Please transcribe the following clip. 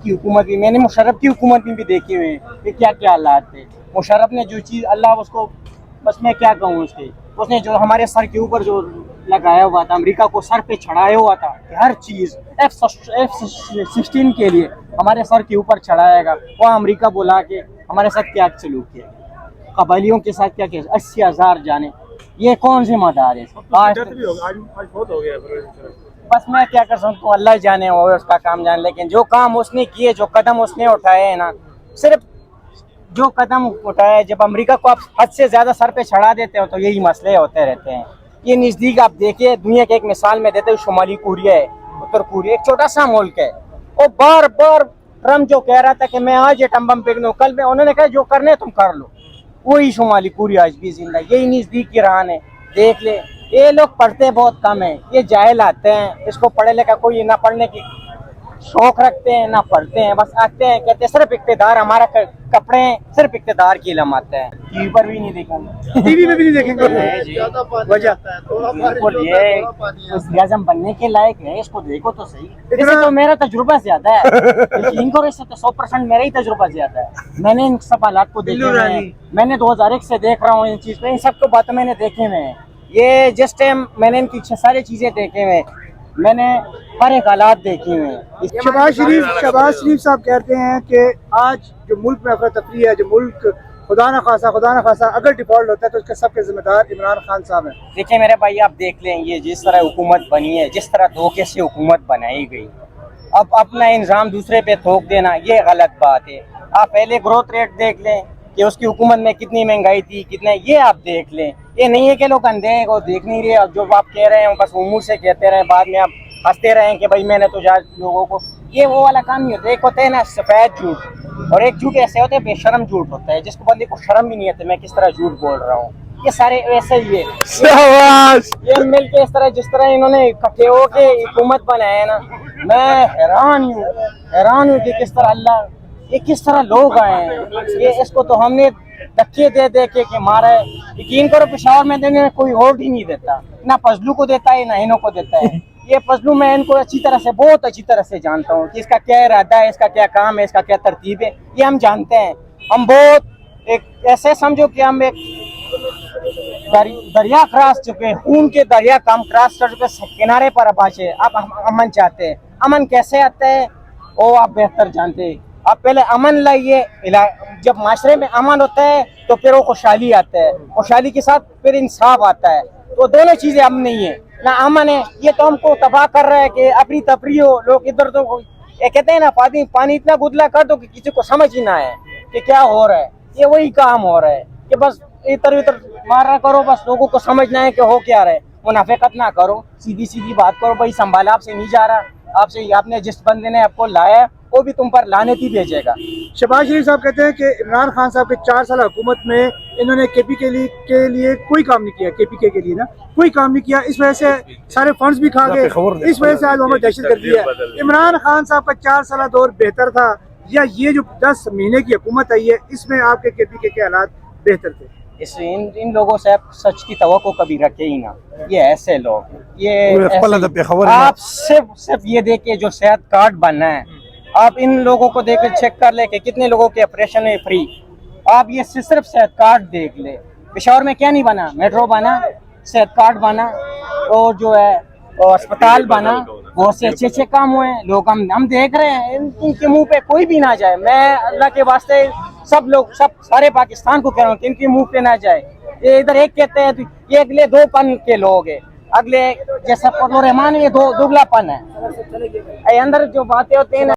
की हुकूमत भी, मैंने मुशर्रफ की हुकूमत में भी देखे हुए हैं कि क्या क्या हालात थे। मुशर्रफ ने जो चीज़, अल्लाह उसको, बस मैं क्या कहूँ उसके, उसने जो हमारे सर के ऊपर जो लगाया हुआ था, अमेरिका को सर पे चढ़ाया हुआ था कि हर चीज़ F-16 के लिए हमारे सर के ऊपर चढ़ाएगा, वहाँ अमेरिका बुला के हमारे साथ क्या सलूक किया, कबालियों के साथ क्या किया, 80,000 जाने, ये कौन जिम्मेदार है? आज बहुत हो गया। बस मैं क्या कर सकता हूँ, अल्लाह जाने वो उसका काम जाने, लेकिन जो काम उसने किए, जो कदम उसने उठाए हैं ना, सिर्फ जो कदम उठाए, जब अमेरिका को आप हद से ज़्यादा सर पे चढ़ा देते हो तो यही मसले होते रहते हैं। ये नज़दीक आप देखिए, दुनिया के एक मिसाल में देते हो, शुमाली कोरिया है, उत्तर कोरिया एक छोटा सा मुल्क है, और बार बार ट्रम्प जो कह रहा था कि मैं आज एटम बम फेंक दूं, कल में उन्होंने कहा जो करने तुम कर लो, वही शुमाली कोरिया आज भी जिंदा, यही नज़दीक ईरान है। देख ले, ये लोग पढ़ते बहुत कम है, ये जाहिल आते हैं, इसको पढ़े लिखा कोई ना पढ़ने की शौक रखते हैं ना पढ़ते हैं, बस आते हैं कहते हैं सिर्फ इक़्तिदार हमारा कपड़े हैं, सिर्फ इक़्तिदार की इल्म आता है। टीवी पर भी नहीं देखेंगे, टीवी में भी नहीं देखेंगे। वजह बनने के लायक है, इसको देखो तो सही। इससे तो मेरा तजुर्बा ज्यादा है, यकीन करो, इससे तो 100% मेरा ही तजुर्बा ज्यादा है। मैंने इन सब हालात को देखे हुए हैं, मैंने 2001 से देख रहा हूँ इन चीज को, इन सब को बातें मैंने देखे हुए हैं। ये जिस टाइम मैंने इनकी सारी चीजें देखे हुए, मैंने हर एक हालात देखे हुए हैं। शहबाज शरीफ साहब कहते हैं कि आज जो मुल्क में अफरा तफरी है, जो मुल्क खुदा न खासा अगर डिफॉल्ट होता है तो उसके सबके जिम्मेदार इमरान खान साहब हैं। देखिए मेरे भाई, आप देख लें, ये जिस तरह हुकूमत बनी है, जिस तरह धोखे से हुकूमत बनाई गई, अब अपना इंजाम दूसरे पे थोप देना, ये गलत बात है। आप पहले ग्रोथ रेट देख लें कि उसकी हुकूमत में कितनी महंगाई थी, कितना, ये आप देख लें। ये नहीं है कि लोग अंधे हैं को देख नहीं रहे, अब जो आप कह रहे हैं बस मुंह से कहते रहे, बाद में आप हंसते रहे कि भाई मैंने तो जा लोगों को, ये वो वाला काम नहीं होता। एक होता है ना सफेद झूठ, और एक झूठ ऐसे होते हैं बेशर्म झूठ होता है, जिसको बंदे को शर्म भी नहीं आती मैं किस तरह झूठ बोल रहा हूँ। ये सारे वैसे ही है, ये मिल के इस तरह जिस तरह इन्होंने इकट्ठे हो के हुकूमत बनाया है ना, मैं हैरान हूँ कि किस तरह अल्लाह, ये किस तरह लोग आए हैं। ये इसको तो हमने धक्के दे दे के मारा है। यकीन करो पेशावर में देने कोई और ही नहीं देता, ना फजलू को देता है ना इन्हों को देता है। ये फजलू मैं इनको अच्छी तरह से, बहुत अच्छी तरह से जानता हूँ कि इसका क्या इरादा है, इसका क्या काम है, इसका क्या तरतीब है, ये हम जानते हैं। हम बहुत एक ऐसे समझो कि हम एक दरिया क्रॉस चुके, खून के दरिया काम क्रॉस कर चुके, किनारे पर पहुंचे। अब हम अमन चाहते हैं। अमन कैसे आता है वो आप बेहतर जानते हैं। आप पहले अमन लाइए, जब माशरे में अमन होता है तो फिर वो खुशहाली आता है, खुशहाली के साथ फिर इंसाफ आता है। तो दोनों चीजें हम नहीं है, ना अमन है। ये तो हमको तबाह कर रहा है कि अपनी तफरी हो, लोग इधर तो ये कहते हैं ना, पानी इतना गुदला कर दो कि किसी को समझ ही ना है कि क्या हो रहा है। ये वही काम हो रहा है कि बस इधर उधर मारा करो, बस लोगों को समझना है कि हो क्या रहा है। मुनाफिकत ना करो, सीधी सीधी बात करो, भाई संभाला आपसे नहीं जा रहा, आपसे आपने जिस बंदे ने आपको लाया वो भी तुम पर लाने ही भेजेगा। शहबाज शरीफ साहब कहते हैं कि इमरान खान साहब के 4 साल हुकूमत में इन्होंने केपी के लिए कोई काम नहीं किया, केपीके के लिए ना कोई काम नहीं किया, इस वजह से सारे फंड्स भी खा गए, इस वजह से आज वहाँ दहशत गर्दी है। इमरान खान साहब का 4 साल दौर बेहतर था या ये जो 10 महीने की हुकूमत आई है इसमें आपके केपीके के हालात बेहतर थे? इन लोगों से आप सच की तवक्को कभी रखे ही ना। ये ऐसे लोग, ये आप सिर्फ ये देखे जो सेहत कार्ड बनना है, आप इन लोगों को देख चेक कर ले कि कितने लोगों के ऑपरेशन है फ्री। आप ये सिर्फ सेहत कार्ड देख ले। पेशावर में क्या नहीं बना, मेट्रो बना, सेहत कार्ड बना, और जो है अस्पताल बना, बहुत से अच्छे अच्छे काम हुए। लोग हम देख रहे हैं, इनके मुंह पे कोई भी ना जाए। मैं अल्लाह के वास्ते सब लोग, सब सारे पाकिस्तान को कह रहा हूँ कि इनके मुंह पे ना जाए। ये इधर एक कहते हैं, ये अगले 2 पन के लोग हैं, अगले जैसा रहमान, ये 2 दुगलापन है। अंदर जो बातें होती हैं ना,